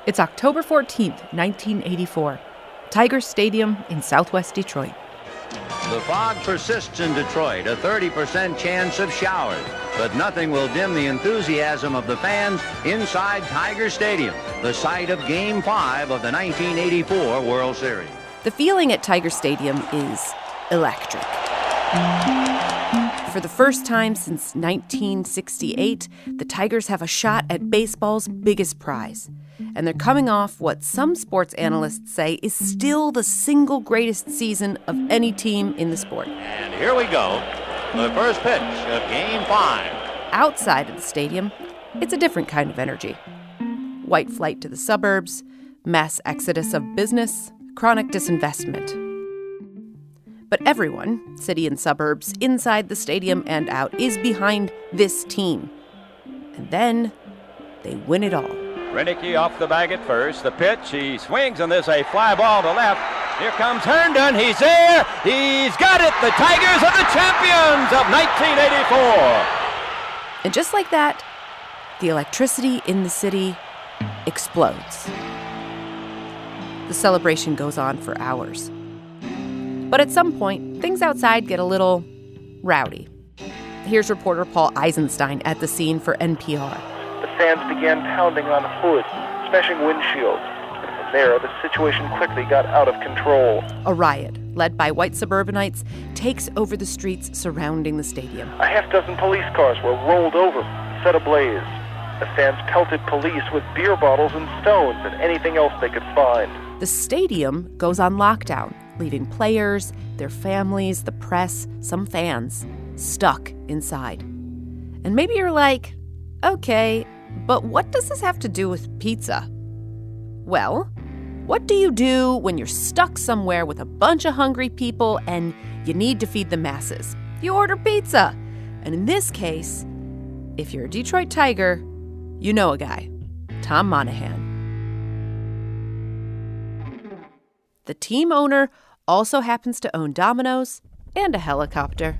It's October 14th, 1984. Tiger Stadium in southwest Detroit. The fog persists in Detroit, a 30% chance of showers. But nothing will dim the enthusiasm of the fans inside Tiger Stadium, the site of Game 5 of the 1984 World Series. The feeling at Tiger Stadium is electric. For the first time since 1968, the Tigers have a shot at baseball's biggest prize. And they're coming off what some sports analysts say is still the single greatest season of any team in the sport. And here we go, the first pitch of Game 5. Outside of the stadium, it's a different kind of energy. White flight to the suburbs, mass exodus of business, chronic disinvestment. But everyone, city and suburbs, inside the stadium and out, is behind this team. And then they win it all. Renicky off the bag at first. The pitch, he swings, and there's a fly ball to left. Here comes Herndon. He's there. He's got it. The Tigers are the champions of 1984. And just like that, the electricity in the city explodes. The celebration goes on for hours. But at some point, things outside get a little rowdy. Here's reporter Paul Eisenstein at the scene for NPR. The fans began pounding on hoods, smashing windshields. And from there, the situation quickly got out of control. A riot, led by white suburbanites, takes over the streets surrounding the stadium. A half-dozen police cars were rolled over, set ablaze. The fans pelted police with beer bottles and stones and anything else they could find. The stadium goes on lockdown, leaving players, their families, the press, some fans, stuck inside. And maybe you're like, okay, but what does this have to do with pizza? Well, what do you do when you're stuck somewhere with a bunch of hungry people and you need to feed the masses? You order pizza. And in this case, if you're a Detroit Tiger, you know a guy, Tom Monaghan. The team owner also happens to own Domino's and a helicopter.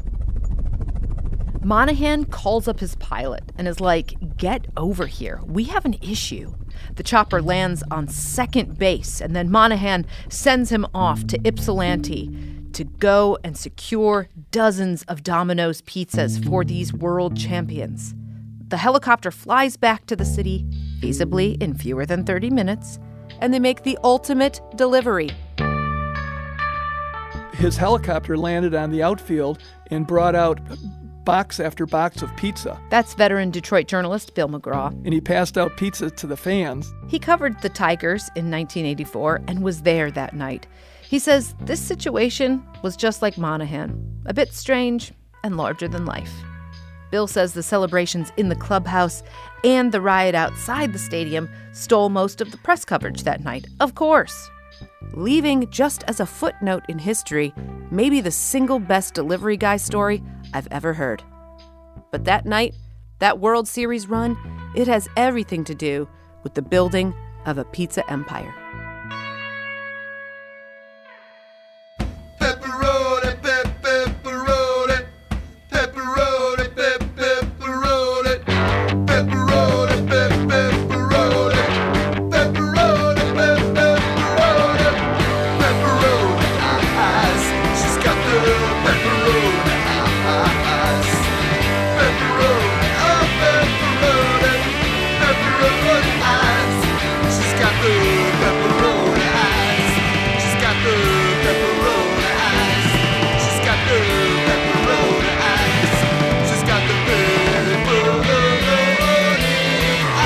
Monaghan calls up his pilot and is like, get over here. We have an issue. The chopper lands on second base, and then Monaghan sends him off to Ypsilanti to go and secure dozens of Domino's pizzas for these world champions. The helicopter flies back to the city, feasibly in fewer than 30 minutes, and they make the ultimate delivery. His helicopter landed on the outfield and brought out box after box of pizza. That's veteran Detroit journalist Bill McGraw. And he passed out pizza to the fans. He covered the Tigers in 1984 and was there that night. He says this situation was just like Monaghan, a bit strange and larger than life. Bill says the celebrations in the clubhouse and the riot outside the stadium stole most of the press coverage that night, of course. Leaving just as a footnote in history, maybe the single best delivery guy story I've ever heard. But that night, that World Series run, it has everything to do with the building of a pizza empire. Pepperoni, pepperoni, pepperoni, pepperoni, pepperoni, pepperoni, pepperoni, pepperoni, pepperoni eyes. She's got the pepperoni eyes. Pepperoni, oh pepperoni, pepperoni eyes. She's got the pepperoni eyes. She's got the pepperoni eyes. She's got the pepperoni eyes. She's got the pepperoni eyes.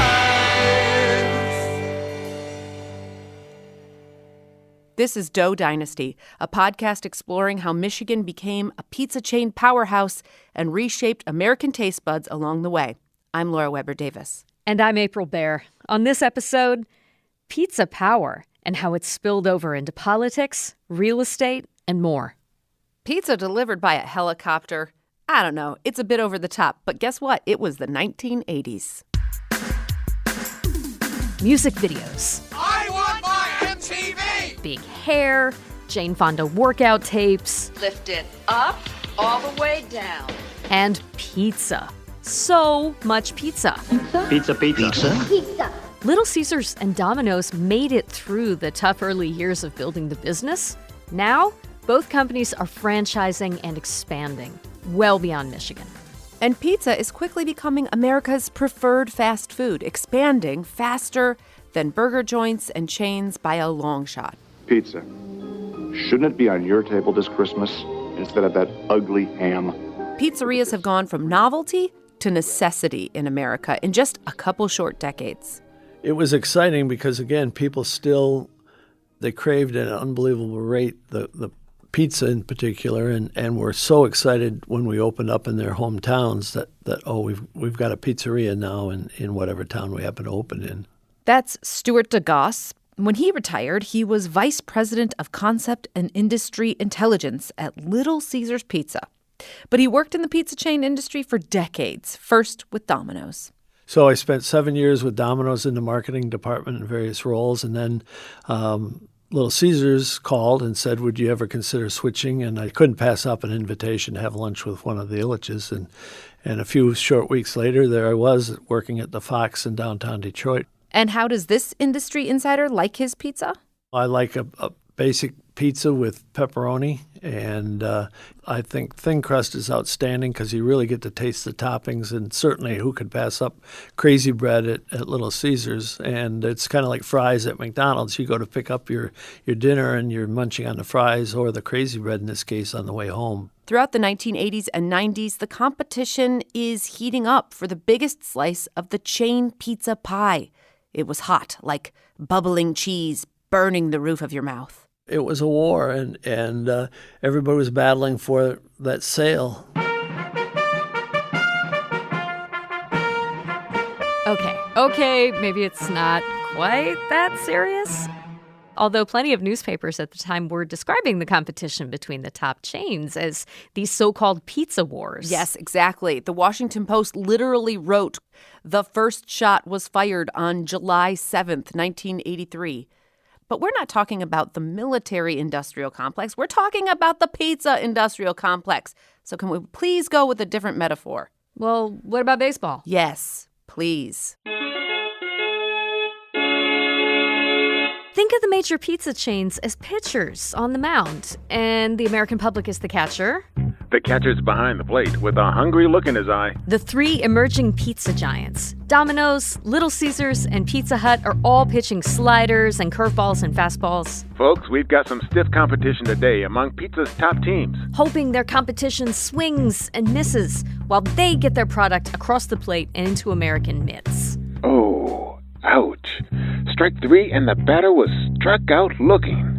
This is Dough Dynasty, a podcast exploring how Michigan became a pizza chain powerhouse and reshaped American taste buds along the way. I'm Laura Weber Davis. And I'm April Baer. On this episode, pizza power and how it's spilled over into politics, real estate, and more. Pizza delivered by a helicopter. I don't know, it's a bit over the top, but guess what? It was the 1980s. Music videos. I want my MTV! Big hair, Jane Fonda workout tapes. Lift it up, all the way down. And pizza. So much pizza. Pizza. Little Caesars and Domino's made it through the tough early years of building the business. Now, both companies are franchising and expanding well beyond Michigan. And pizza is quickly becoming America's preferred fast food, expanding faster than burger joints and chains by a long shot. Pizza. Shouldn't it be on your table this Christmas instead of that ugly ham? Pizzerias have gone from novelty to necessity in America in just a couple short decades. It was exciting because, again, people still, they craved at an unbelievable rate the pizza in particular, and were so excited when we opened up in their hometowns that we've got a pizzeria now in whatever town we happen to open in. That's Stuart DeGoss. When he retired, he was vice president of concept and industry intelligence at Little Caesars Pizza. But he worked in the pizza chain industry for decades, first with Domino's. So I spent 7 years with Domino's in the marketing department in various roles, and then Little Caesars called and said, would you ever consider switching? And I couldn't pass up an invitation to have lunch with one of the Ilitches. And a few short weeks later, there I was working at the Fox in downtown Detroit. And how does this industry insider like his pizza? I like a basic pizza with pepperoni, and I think thin crust is outstanding because you really get to taste the toppings, and certainly who could pass up crazy bread at Little Caesars? And it's kind of like fries at McDonald's. You go to pick up your dinner and you're munching on the fries or the crazy bread in this case on the way home. Throughout the 1980s and 90s, the competition is heating up for the biggest slice of the chain pizza pie. It was hot, like bubbling cheese burning the roof of your mouth. It was a war, and everybody was battling for that sale. Okay, maybe it's not quite that serious. Although plenty of newspapers at the time were describing the competition between the top chains as these so-called pizza wars. Yes, exactly. The Washington Post literally wrote, "The first shot was fired on July 7th, 1983. But we're not talking about the military-industrial complex. We're talking about the pizza-industrial complex. So can we please go with a different metaphor? Well, what about baseball? Yes, please. Think of the major pizza chains as pitchers on the mound, and the American public is the catcher. The catcher's behind the plate with a hungry look in his eye. The three emerging pizza giants, Domino's, Little Caesars, and Pizza Hut, are all pitching sliders and curveballs and fastballs. Folks, we've got some stiff competition today among pizza's top teams. Hoping their competition swings and misses while they get their product across the plate and into American mitts. Oh, ouch. Strike three and the batter was struck out looking.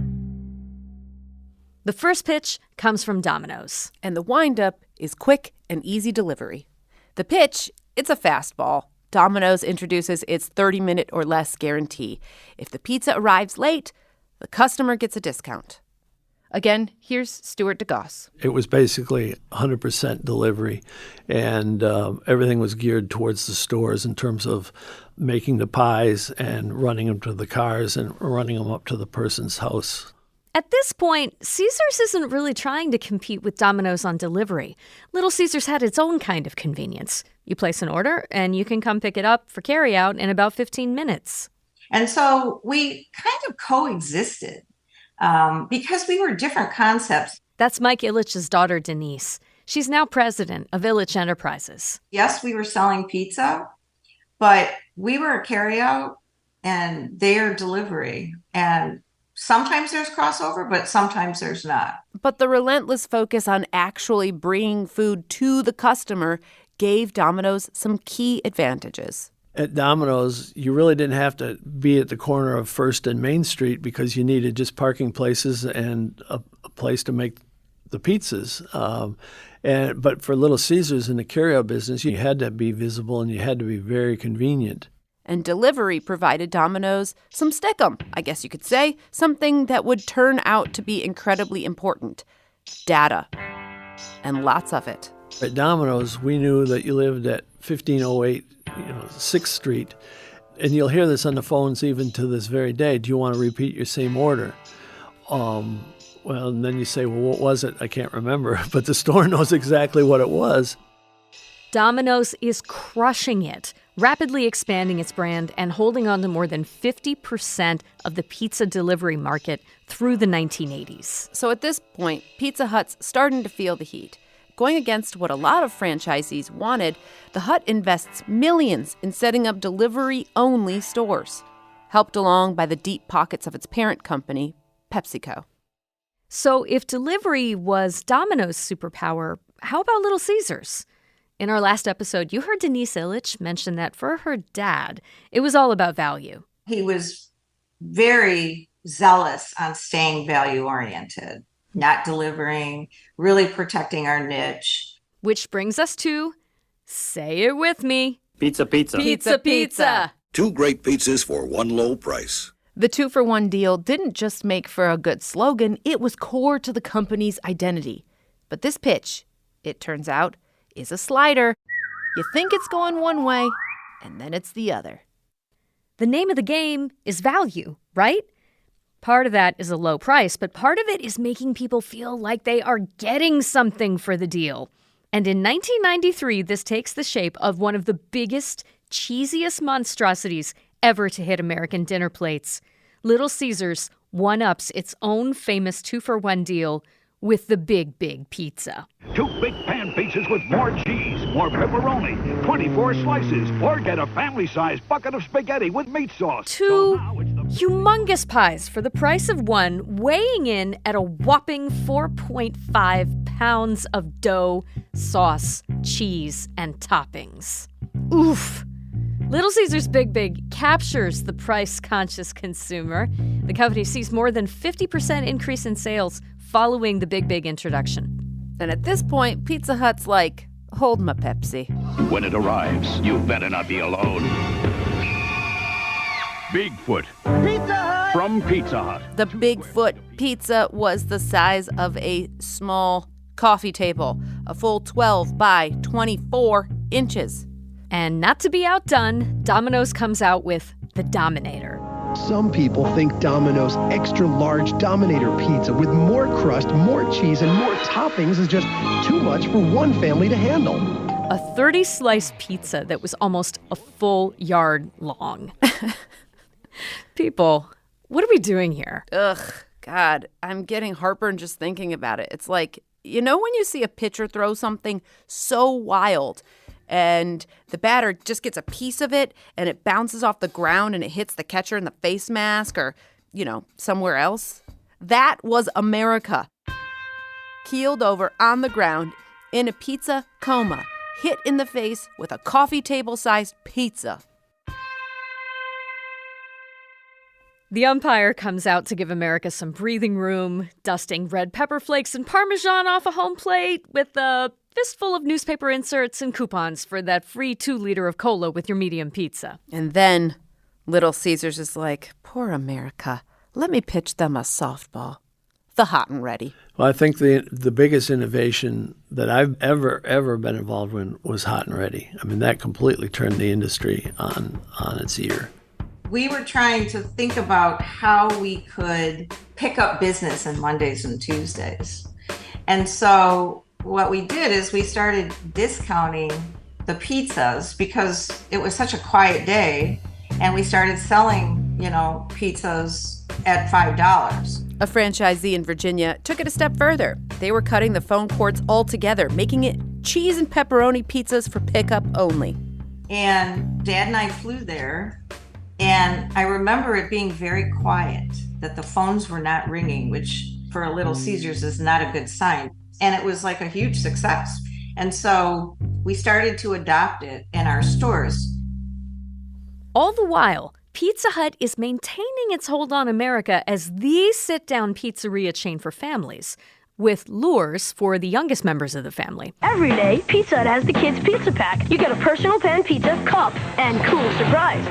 The first pitch comes from Domino's. And the windup is quick and easy delivery. The pitch, it's a fastball. Domino's introduces its 30-minute or less guarantee. If the pizza arrives late, the customer gets a discount. Again, here's Stuart DeGoss. It was basically 100% delivery, and everything was geared towards the stores in terms of making the pies and running them to the cars and running them up to the person's house. At this point, Caesars isn't really trying to compete with Domino's on delivery. Little Caesars had its own kind of convenience. You place an order, and you can come pick it up for carryout in about 15 minutes. And so we kind of coexisted because we were different concepts. That's Mike Ilitch's daughter, Denise. She's now president of Ilitch Enterprises. Yes, we were selling pizza, but we were a carryout, and they're delivery. And sometimes there's crossover, but sometimes there's not. But the relentless focus on actually bringing food to the customer gave Domino's some key advantages. At Domino's, you really didn't have to be at the corner of First and Main Street because you needed just parking places and a place to make the pizzas. But for Little Caesars in the carryout business, you had to be visible and you had to be very convenient. And delivery provided Domino's some stickum, I guess you could say, something that would turn out to be incredibly important: data. And lots of it. At Domino's, we knew that you lived at 1508 6th Street, and you'll hear this on the phones even to this very day. Do you want to repeat your same order? Well, and then you say, well, what was it? I can't remember. But the store knows exactly what it was. Domino's is crushing it, rapidly expanding its brand and holding on to more than 50% of the pizza delivery market through the 1980s. So at this point, Pizza Hut's starting to feel the heat. Going against what a lot of franchisees wanted, the Hut invests millions in setting up delivery-only stores, helped along by the deep pockets of its parent company, PepsiCo. So if delivery was Domino's superpower, how about Little Caesars? In our last episode, you heard Denise Ilitch mention that for her dad, it was all about value. He was very zealous on staying value-oriented, not delivering, really protecting our niche. Which brings us to, say it with me, Pizza, pizza. Pizza, pizza. 2 great pizzas for 1 low price. The 2-for-1 deal didn't just make for a good slogan, it was core to the company's identity. But this pitch, it turns out, is a slider. You think it's going one way, and then it's the other. The name of the game is value, right? Part of that is a low price, but part of it is making people feel like they are getting something for the deal. And in 1993, this takes the shape of one of the biggest, cheesiest monstrosities ever to hit American dinner plates. Little Caesars one-ups its own famous 2-for-1 deal with the Big Big Pizza. 2 big pan pizzas with more cheese, more pepperoni, 24 slices, or get a family-sized bucket of spaghetti with meat sauce. 2 humongous pies for the price of 1, weighing in at a whopping 4.5 pounds of dough, sauce, cheese, and toppings. Oof! Little Caesars Big Big captures the price-conscious consumer. The company sees more than 50% increase in sales following the Big Big introduction. And at this point, Pizza Hut's like, hold my Pepsi. When it arrives, you better not be alone. Bigfoot. Pizza Hut! From Pizza Hut. The Bigfoot pizza was the size of a small coffee table, a full 12 by 24 inches. And not to be outdone, Domino's comes out with the Dominator. Some people think Domino's extra large Dominator pizza with more crust, more cheese, and more toppings is just too much for one family to handle. A 30-slice pizza that was almost a full yard long. People, what are we doing here? Ugh, God, I'm getting heartburn just thinking about it. It's like, you know when you see a pitcher throw something so wild and the batter just gets a piece of it and it bounces off the ground and it hits the catcher in the face mask or, somewhere else? That was America. Keeled over on the ground in a pizza coma, hit in the face with a coffee table-sized pizza. The umpire comes out to give America some breathing room, dusting red pepper flakes and Parmesan off a home plate with a fistful of newspaper inserts and coupons for that free 2-liter of cola with your medium pizza. And then Little Caesars is like, poor America, let me pitch them a softball. The hot and ready. Well, I think the biggest innovation that I've ever been involved in was hot and ready. I mean, that completely turned the industry on its ear. We were trying to think about how we could pick up business on Mondays and Tuesdays. And so what we did is we started discounting the pizzas because it was such a quiet day, and we started selling, pizzas at $5. A franchisee in Virginia took it a step further. They were cutting the phone cords altogether, making it cheese and pepperoni pizzas for pickup only. And Dad and I flew there, and I remember it being very quiet, that the phones were not ringing, which for a Little Caesars is not a good sign. And it was like a huge success. And so we started to adopt it in our stores. All the while, Pizza Hut is maintaining its hold on America as the sit-down pizzeria chain for families, with lures for the youngest members of the family. Every day, Pizza Hut has the kids' pizza pack. You get a personal pan pizza, cup, and cool surprise.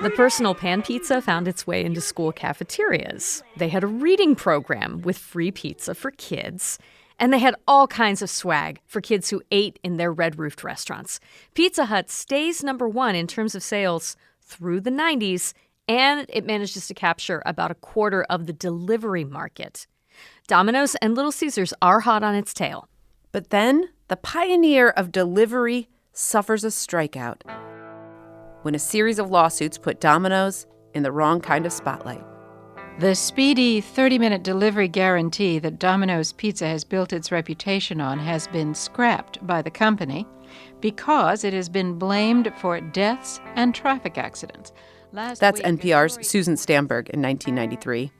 The personal pan pizza found its way into school cafeterias. They had a reading program with free pizza for kids. And they had all kinds of swag for kids who ate in their red-roofed restaurants. Pizza Hut stays number 1 in terms of sales through the 90s, and it manages to capture about a quarter of the delivery market. Domino's and Little Caesars are hot on its tail. But then the pioneer of delivery suffers a strikeout. when a series of lawsuits put Domino's in the wrong kind of spotlight. The speedy 30-minute delivery guarantee that Domino's Pizza has built its reputation on has been scrapped by the company because it has been blamed for deaths and traffic accidents. That's NPR's Susan Stamberg in 1993.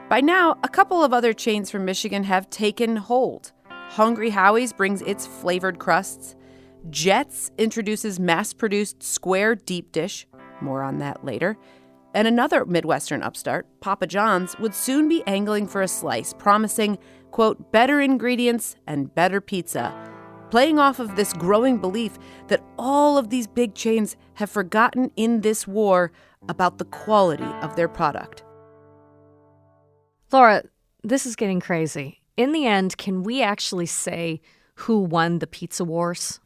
By now, a couple of other chains from Michigan have taken hold. Hungry Howie's brings its flavored crusts. Jets introduces mass-produced square deep dish. More on that later. And another Midwestern upstart, Papa John's, would soon be angling for a slice, promising, quote, better ingredients and better pizza, playing off of this growing belief that all of these big chains have forgotten in this war about the quality of their product. Laura, this is getting crazy. In the end, can we actually say who won the pizza wars?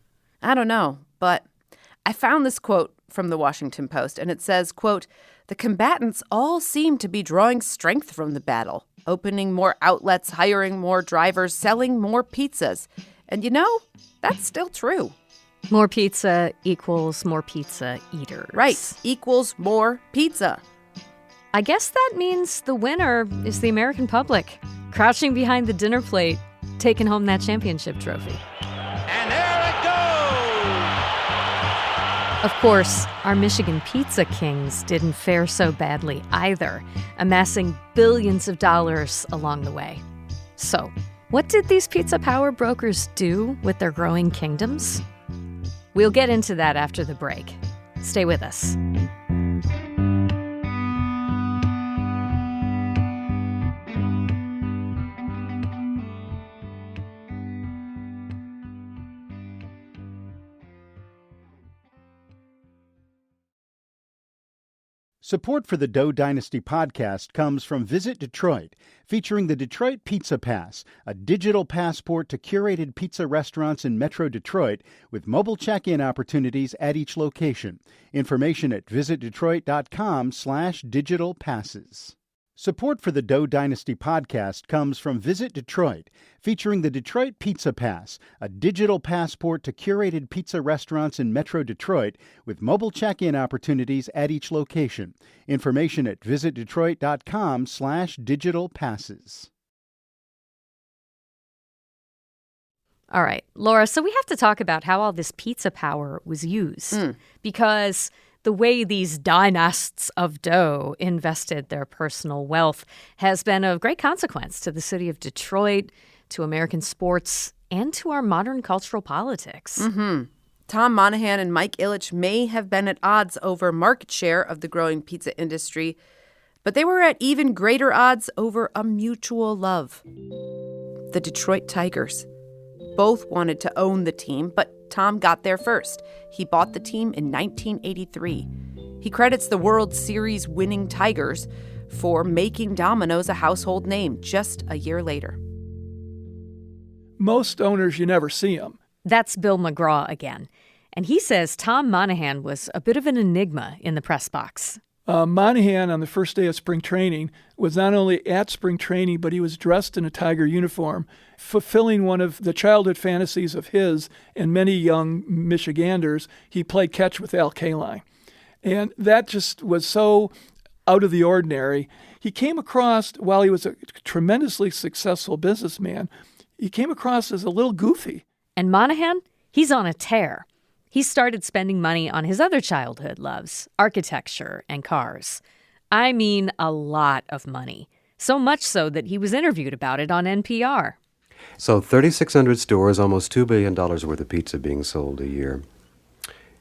I don't know, but I found this quote from the Washington Post, and it says, quote, the combatants all seem to be drawing strength from the battle, opening more outlets, hiring more drivers, selling more pizzas. And you know, that's still true. More pizza equals more pizza eaters. Right, equals more pizza. I guess that means the winner is the American public, crouching behind the dinner plate, taking home that championship trophy. And there it goes! Of course, our Michigan pizza kings didn't fare so badly either, amassing billions of dollars along the way. So, what did these pizza power brokers do with their growing kingdoms? We'll get into that after the break. Stay with us. Support for the Doe Dynasty podcast comes from Visit Detroit, featuring the Detroit Pizza Pass, a digital passport to curated pizza restaurants in Metro Detroit with mobile check-in opportunities at each location. Information at visitdetroit.com/digital passes. Support for the Doe Dynasty podcast comes from Visit Detroit, featuring the Detroit Pizza Pass, a digital passport to curated pizza restaurants in Metro Detroit with mobile check-in opportunities at each location. Information at visitdetroit.com/digital passes. All right, Laura, so we have to talk about how all this pizza power was used because the way these dynasts of dough invested their personal wealth has been of great consequence to the city of Detroit, to American sports, and to our modern cultural politics. Tom Monaghan and Mike Ilitch may have been at odds over market share of the growing pizza industry, but they were at even greater odds over a mutual love. The Detroit Tigers. Both wanted to own the team, but Tom got there first. He bought the team in 1983. He credits the World Series winning Tigers for making Domino's a household name just a year later. Most owners, you never see them. That's Bill McGraw again. And he says Tom Monaghan was a bit of an enigma in the press box. Monaghan, on the first day of spring training, was not only at spring training, but he was dressed in a Tiger uniform, fulfilling one of the childhood fantasies of his and many young Michiganders. He played catch with Al Kaline. And that just was so out of the ordinary. He came across, while he was a tremendously successful businessman, he came across as a little goofy. And Monaghan, he's on a tear. He started spending money on his other childhood loves, architecture and cars. I mean, a lot of money. So much so that he was interviewed about it on NPR. So 3,600 stores, almost $2 billion worth of pizza being sold a year.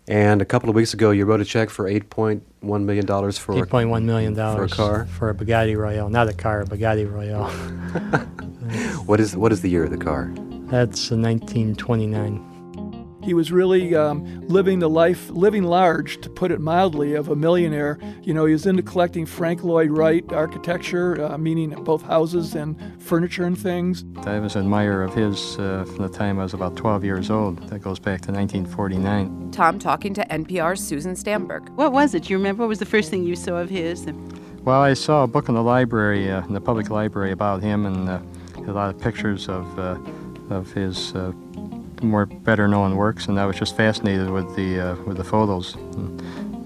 And a couple of weeks ago, you wrote a check for $8.1 million for $8.1 million for a car? For a Bugatti Royale. Not a car, a Bugatti Royale. What is the year of the car? That's 1929. He was really living large, to put it mildly, of a millionaire. You know, he was into collecting Frank Lloyd Wright architecture, meaning both houses and furniture and things. I was an admirer of his from the time I was about 12 years old. That goes back to 1949. Tom talking to NPR's Susan Stamberg. What was it? Do you remember? What was the first thing you saw of his? Well, I saw a book in the library, in the public library, about him, and a lot of pictures of his more better known works, and I was just fascinated with the photos. And,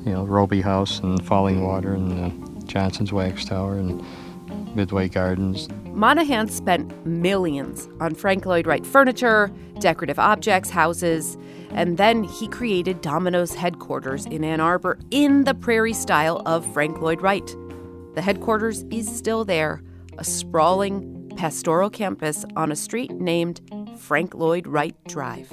Roby House and Falling Water and Johnson's Wax Tower and Midway Gardens. Monaghan spent millions on Frank Lloyd Wright furniture, decorative objects, houses, and then he created Domino's headquarters in Ann Arbor in the prairie style of Frank Lloyd Wright. The headquarters is still there, a sprawling pastoral campus on a street named Frank Lloyd Wright Drive.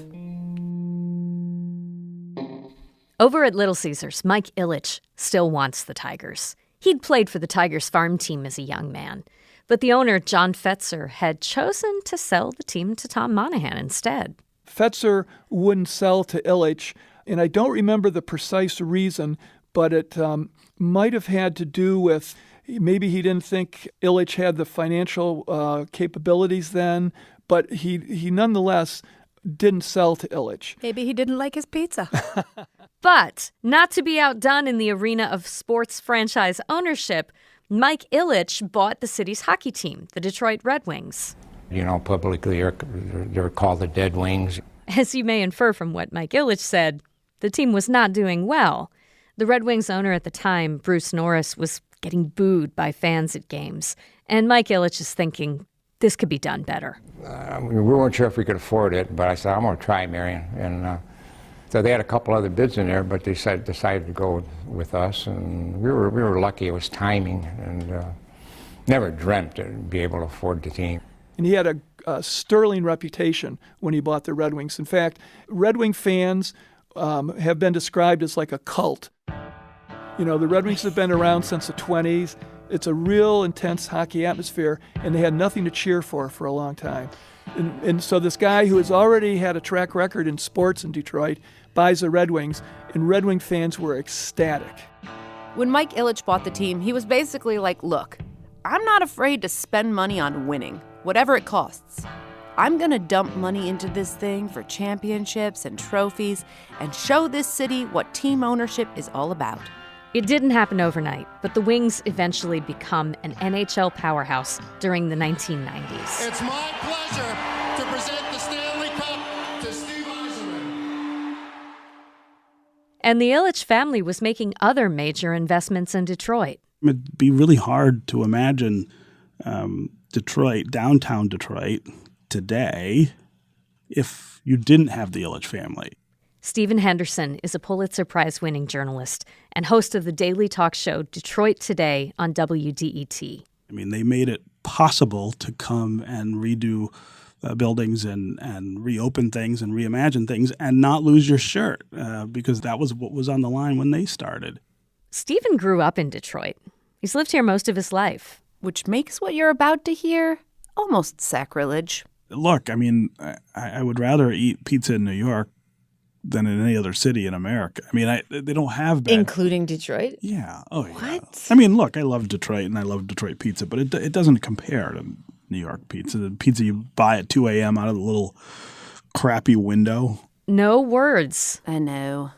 Over at Little Caesars, Mike Ilitch still wants the Tigers. He'd played for the Tigers farm team as a young man, but the owner, John Fetzer, had chosen to sell the team to Tom Monaghan instead. Fetzer wouldn't sell to Ilitch, and I don't remember the precise reason, but it might have had to do with maybe he didn't think Ilitch had the financial capabilities then, but he nonetheless didn't sell to Ilitch. Maybe he didn't like his pizza. But not to be outdone in the arena of sports franchise ownership, Mike Ilitch bought the city's hockey team, the Detroit Red Wings. Publicly they're called the Dead Wings. As you may infer from what Mike Ilitch said, the team was not doing well. The Red Wings owner at the time, Bruce Norris, was getting booed by fans at games. And Mike Ilitch is thinking, this could be done better. We weren't sure if we could afford it, but I said, I'm going to try, Marion. And so they had a couple other bids in there, but they decided to go with us. And we were lucky. It was timing, and never dreamt to be able to afford the team. And he had a sterling reputation when he bought the Red Wings. In fact, Red Wing fans have been described as like a cult. The Red Wings have been around since the 20s. It's a real intense hockey atmosphere, and they had nothing to cheer for a long time. And so this guy who has already had a track record in sports in Detroit buys the Red Wings, and Red Wing fans were ecstatic. When Mike Ilitch bought the team, he was basically like, look, I'm not afraid to spend money on winning, whatever it costs. I'm going to dump money into this thing for championships and trophies and show this city what team ownership is all about. It didn't happen overnight, but the Wings eventually become an NHL powerhouse during the 1990s. It's my pleasure to present the Stanley Cup to Steve Yzerman. And the Ilitch family was making other major investments in Detroit. It'd be really hard to imagine Detroit, downtown Detroit, today if you didn't have the Ilitch family. Stephen Henderson is a Pulitzer Prize-winning journalist and host of the daily talk show Detroit Today on WDET. They made it possible to come and redo buildings and reopen things and reimagine things and not lose your shirt because that was what was on the line when they started. Stephen grew up in Detroit. He's lived here most of his life. Which makes what you're about to hear almost sacrilege. Look, I would rather eat pizza in New York than in any other city in America. They don't have bad... Including Detroit? Yeah. Oh, yeah. What? Look, I love Detroit and I love Detroit pizza, but it doesn't compare to New York pizza. The pizza you buy at 2 a.m. out of the little crappy window. No words. I know.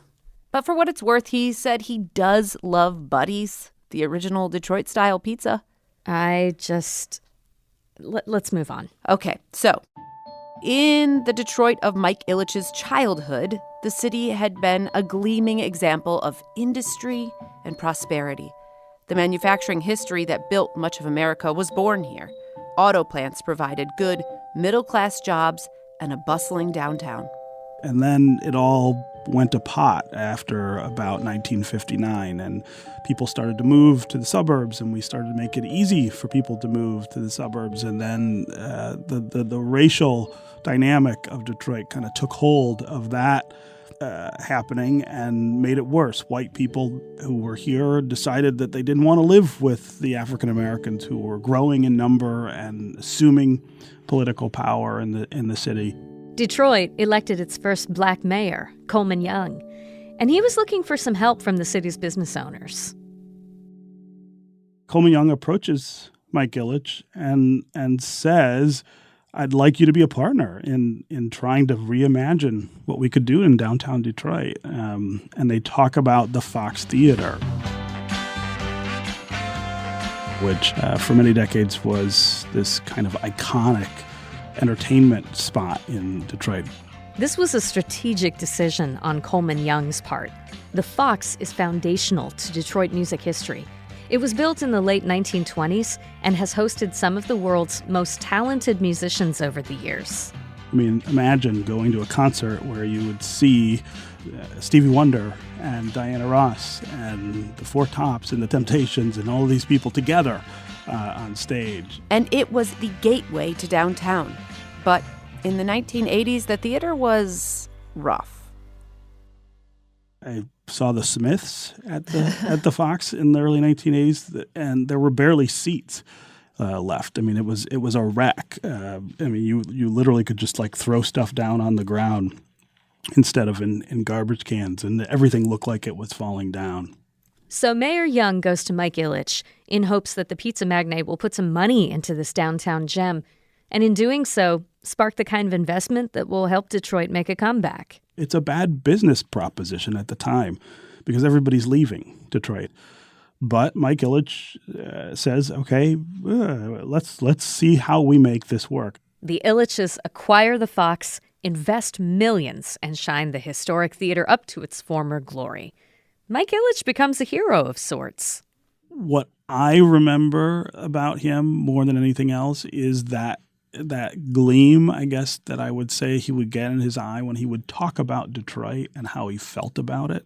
But for what it's worth, he said he does love Buddy's, the original Detroit-style pizza. Let's move on. Okay, so in the Detroit of Mike Ilitch's childhood, the city had been a gleaming example of industry and prosperity. The manufacturing history that built much of America was born here. Auto plants provided good middle-class jobs and a bustling downtown. And then it all went to pot after about 1959, and people started to move to the suburbs, and we started to make it easy for people to move to the suburbs. And then the racial dynamic of Detroit kind of took hold of that happening and made it worse. White people who were here decided that they didn't want to live with the African Americans who were growing in number and assuming political power in the city. Detroit elected its first black mayor, Coleman Young, and he was looking for some help from the city's business owners. Coleman Young approaches Mike Ilitch and says, I'd like you to be a partner in trying to reimagine what we could do in downtown Detroit. And they talk about the Fox Theater, which for many decades was this kind of iconic entertainment spot in Detroit. This was a strategic decision on Coleman Young's part. The Fox is foundational to Detroit music history. It was built in the late 1920s and has hosted some of the world's most talented musicians over the years. I mean, imagine going to a concert where you would see Stevie Wonder and Diana Ross and the Four Tops and the Temptations and all these people together on stage. And it was the gateway to downtown. But in the 1980s, the theater was rough. I saw the Smiths at the Fox in the early 1980s, and there were barely seats left. I mean, it was a wreck. I mean, you literally could just like throw stuff down on the ground instead of in garbage cans, and everything looked like it was falling down. So Mayor Young goes to Mike Ilitch in hopes that the pizza magnate will put some money into this downtown gem, and in doing so, spark the kind of investment that will help Detroit make a comeback. It's a bad business proposition at the time because everybody's leaving Detroit. But Mike Ilitch says, okay, let's see how we make this work. The Ilitches acquire the Fox, invest millions, and shine the historic theater up to its former glory. Mike Ilitch becomes a hero of sorts. What I remember about him more than anything else is that gleam, I guess, that I would say he would get in his eye when he would talk about Detroit and how he felt about it.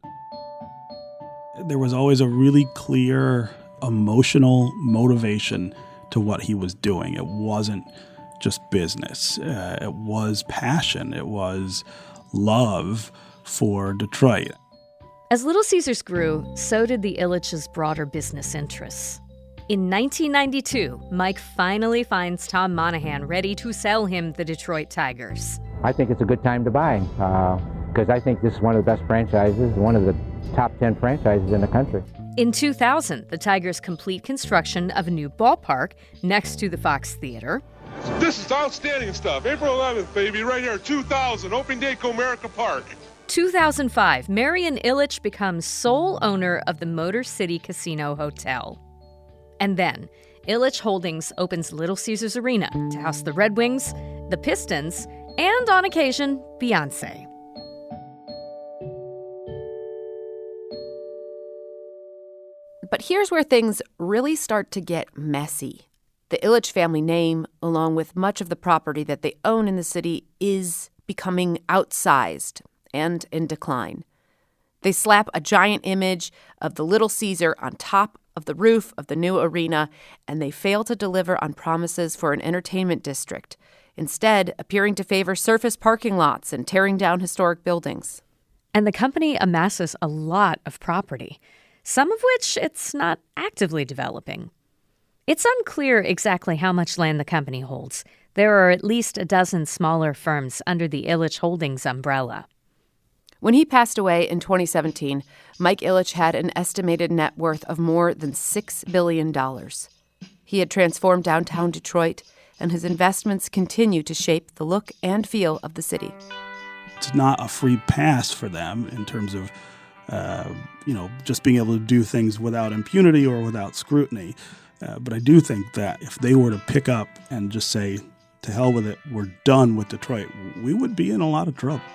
There was always a really clear emotional motivation to what he was doing. It wasn't just business. It was passion. It was love for Detroit. As Little Caesars grew, so did the Ilitch's broader business interests. In 1992, Mike finally finds Tom Monaghan ready to sell him the Detroit Tigers. I think it's a good time to buy because I think this is one of the best franchises, one of the top 10 franchises in the country. In 2000, the Tigers complete construction of a new ballpark next to the Fox Theater. This is outstanding stuff. April 11th, baby, right here, 2000, opening day, Comerica Park. 2005, Marion Ilitch becomes sole owner of the Motor City Casino Hotel. And then, Ilitch Holdings opens Little Caesars Arena to house the Red Wings, the Pistons, and on occasion, Beyoncé. But here's where things really start to get messy. The Ilitch family name, along with much of the property that they own in the city, is becoming outsized and in decline. They slap a giant image of the Little Caesar on top of the roof of the new arena, and they fail to deliver on promises for an entertainment district, instead appearing to favor surface parking lots and tearing down historic buildings. And the company amasses a lot of property, some of which it's not actively developing. It's unclear exactly how much land the company holds. There are at least a dozen smaller firms under the Ilitch Holdings umbrella. When he passed away in 2017, Mike Ilitch had an estimated net worth of more than $6 billion. He had transformed downtown Detroit, and his investments continue to shape the look and feel of the city. It's not a free pass for them in terms of, just being able to do things without impunity or without scrutiny. But I do think that if they were to pick up and just say, to hell with it, we're done with Detroit, we would be in a lot of trouble.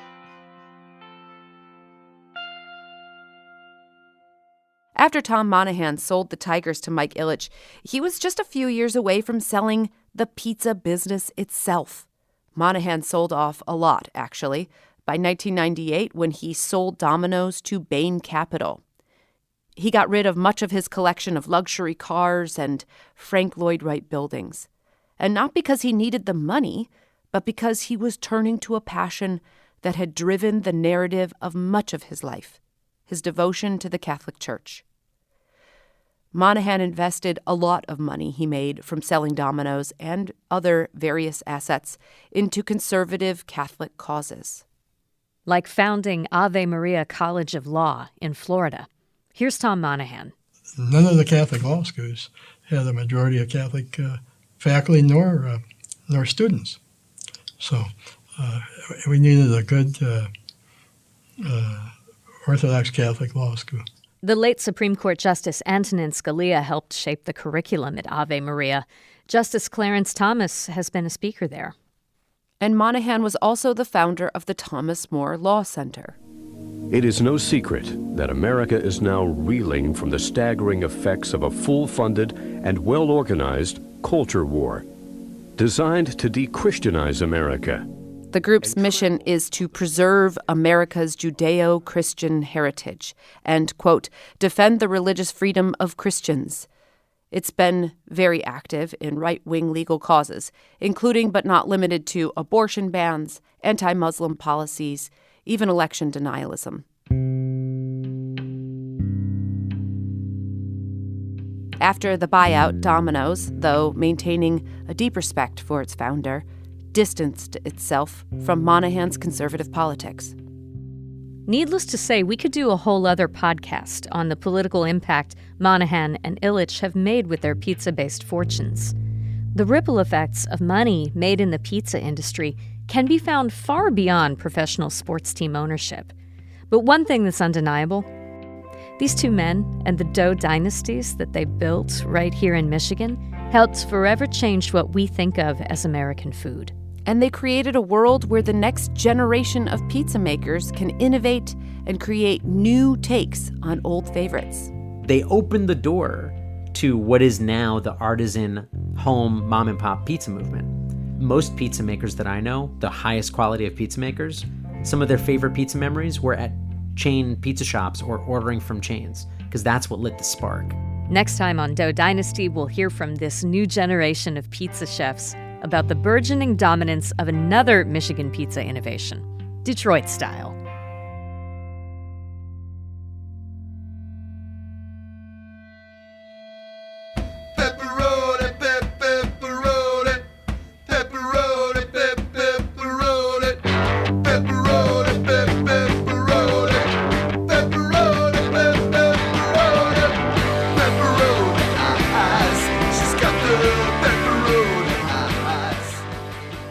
After Tom Monaghan sold the Tigers to Mike Ilitch, he was just a few years away from selling the pizza business itself. Monaghan sold off a lot, actually, by 1998 when he sold Domino's to Bain Capital. He got rid of much of his collection of luxury cars and Frank Lloyd Wright buildings. And not because he needed the money, but because he was turning to a passion that had driven the narrative of much of his life, his devotion to the Catholic Church. Monaghan invested a lot of money he made from selling Domino's and other various assets into conservative Catholic causes. Like founding Ave Maria College of Law in Florida. Here's Tom Monaghan. None of the Catholic law schools had a majority of Catholic faculty nor students. So we needed a good Orthodox Catholic law school. The late Supreme Court Justice Antonin Scalia helped shape the curriculum at Ave Maria. Justice Clarence Thomas has been a speaker there. And Monaghan was also the founder of the Thomas More Law Center. It is no secret that America is now reeling from the staggering effects of a full-funded and well-organized culture war designed to de-Christianize America. The group's mission is to preserve America's Judeo-Christian heritage and, quote, defend the religious freedom of Christians. It's been very active in right-wing legal causes, including but not limited to abortion bans, anti-Muslim policies, even election denialism. After the buyout, Domino's, though maintaining a deep respect for its founder, distanced itself from Monaghan's conservative politics. Needless to say, we could do a whole other podcast on the political impact Monaghan and Ilitch have made with their pizza-based fortunes. The ripple effects of money made in the pizza industry can be found far beyond professional sports team ownership. But one thing that's undeniable, these two men and the dough dynasties that they built right here in Michigan helped forever change what we think of as American food. And they created a world where the next generation of pizza makers can innovate and create new takes on old favorites. They opened the door to what is now the artisan home mom and pop pizza movement. Most pizza makers that I know, the highest quality of pizza makers, some of their favorite pizza memories were at chain pizza shops or ordering from chains, because that's what lit the spark. Next time on Dough Dynasty, we'll hear from this new generation of pizza chefs about the burgeoning dominance of another Michigan pizza innovation, Detroit style.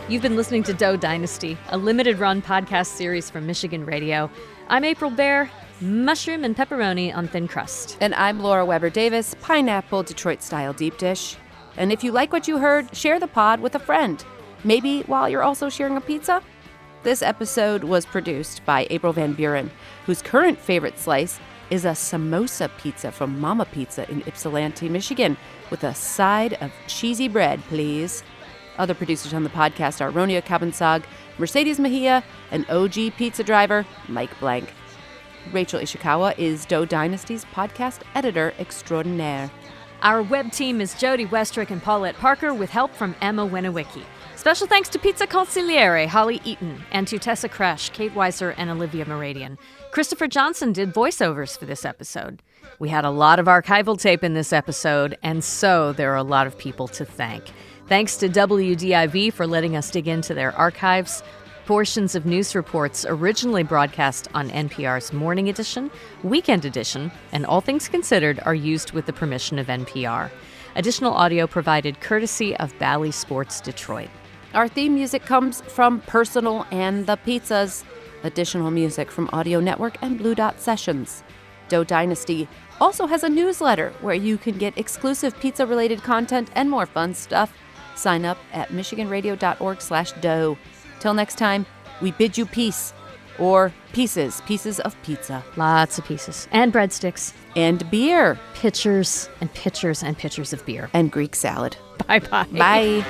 You've been listening to Dough Dynasty, a limited-run podcast series from Michigan Radio. I'm April Baer, mushroom and pepperoni on thin crust. And I'm Laura Weber Davis, pineapple Detroit-style deep dish. And if you like what you heard, share the pod with a friend. Maybe while you're also sharing a pizza? This episode was produced by April Van Buren, whose current favorite slice is a samosa pizza from Mama Pizza in Ypsilanti, Michigan, with a side of cheesy bread, please. Other producers on the podcast are Ronia Kabansag, Mercedes Mejia, and OG pizza driver Mike Blank. Rachel Ishikawa is Dough Dynasty's podcast editor extraordinaire. Our web team is Jody Westrick and Paulette Parker with help from Emma Winowicki. Special thanks to Pizza Consigliere Holly Eaton and to Tessa Kresh, Kate Weiser, and Olivia Moradian. Christopher Johnson did voiceovers for this episode. We had a lot of archival tape in this episode, and so there are a lot of people to thank. Thanks to WDIV for letting us dig into their archives. Portions of news reports originally broadcast on NPR's Morning Edition, Weekend Edition, and All Things Considered are used with the permission of NPR. Additional audio provided courtesy of Bally Sports Detroit. Our theme music comes from Personal and the Pizzas. Additional music from Audio Network and Blue Dot Sessions. Dough Dynasty also has a newsletter where you can get exclusive pizza-related content and more fun stuff. Sign up at michiganradio.org/dough. Till next time, we bid you peace, or pieces of pizza. Lots of pieces. And breadsticks. And beer. Pitchers and pitchers and pitchers of beer. And Greek salad. Bye-bye. Bye.